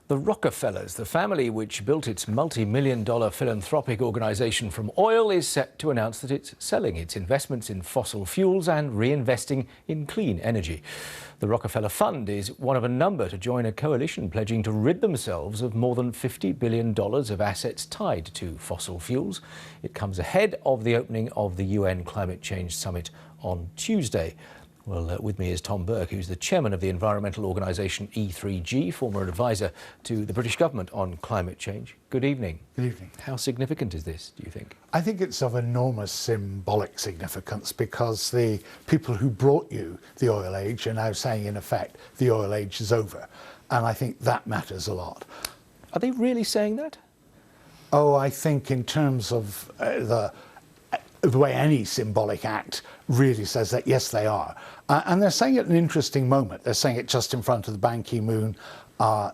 The Rockefellers, the family which built its multi-million-dollar philanthropic organization from oil, is set to announce that it's selling its investments in fossil fuels and reinvesting in clean energy. The Rockefeller Fund is one of a number to join a coalition pledging to rid themselves of more than $50 billion of assets tied to fossil fuels. It comes ahead of the opening of the UN Climate Change Summit on Tuesday. Well, with me is Tom Burke, who's the chairman of the environmental organisation E3G, former advisor to the British government on climate change. Good evening. Good evening. How significant is this, do you think? I think it's of enormous symbolic significance because the people who brought you the oil age are now saying, in effect, the oil age is over. And I think that matters a lot. Are they really saying that? Oh, I think in terms of the way any symbolic act really says that, yes, they are. And they're saying it at an interesting moment. They're saying it just in front of the Ban Ki-moon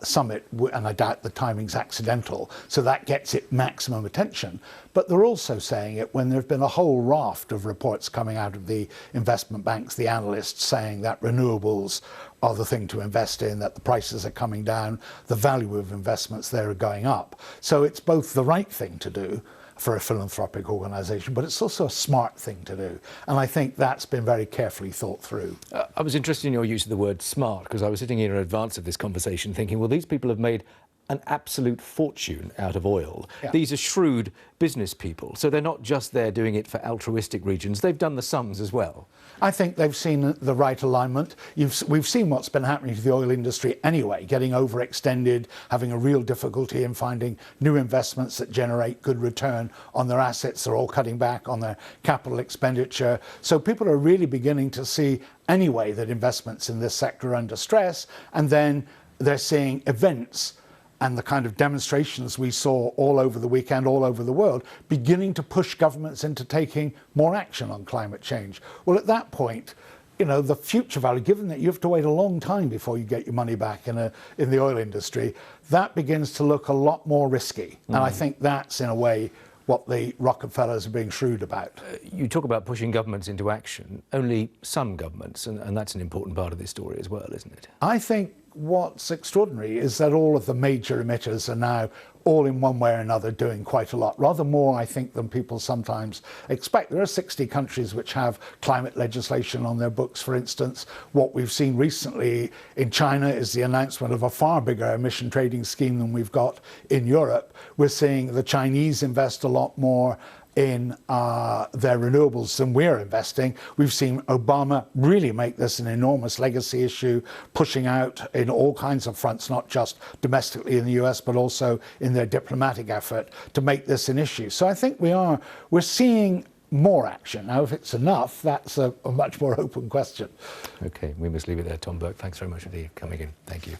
summit, and I doubt the timing's accidental, so that gets it maximum attention. But they're also saying it when there've been a whole raft of reports coming out of the investment banks, the analysts saying that renewables are the thing to invest in, that the prices are coming down, the value of investments there are going up. So it's both the right thing to do for a philanthropic organisation, but it's also a smart thing to do. And I think that's been very carefully thought through. I was interested in your use of the word smart, because I was sitting here in advance of this conversation thinking, well, these people have made an absolute fortune out of oil. Yeah. These are shrewd business people, so they're not just there doing it for altruistic reasons. They've done the sums as well. I think they've seen the right alignment. We've seen what's been happening to the oil industry anyway, getting overextended, having a real difficulty in finding new investments that generate good return on their assets. They're all cutting back on their capital expenditure. So people are really beginning to see anyway that investments in this sector are under stress, and then they're seeing events and the kind of demonstrations we saw all over the weekend, all over the world, beginning to push governments into taking more action on climate change. Well, at that point, you know, the future value, given that you have to wait a long time before you get your money back in the oil industry, that begins to look a lot more risky. And I think that's, in a way, what the Rockefellers are being shrewd about. You talk about pushing governments into action, only some governments, and that's an important part of this story as well, isn't it? I think what's extraordinary is that all of the major emitters are now all in one way or another doing quite a lot, rather more, I think, than people sometimes expect. There are 60 countries which have climate legislation on their books, for instance. What we've seen recently in China is the announcement of a far bigger emission trading scheme than we've got in Europe. We're seeing the Chinese invest a lot more in their renewables than we're investing. We've seen Obama really make this an enormous legacy issue, pushing out in all kinds of fronts, not just domestically in the US, but also in their diplomatic effort to make this an issue. So I think we're seeing more action. Now, if it's enough, that's a much more open question. Okay, we must leave it there. Tom Burke, thanks very much for coming in. Thank you.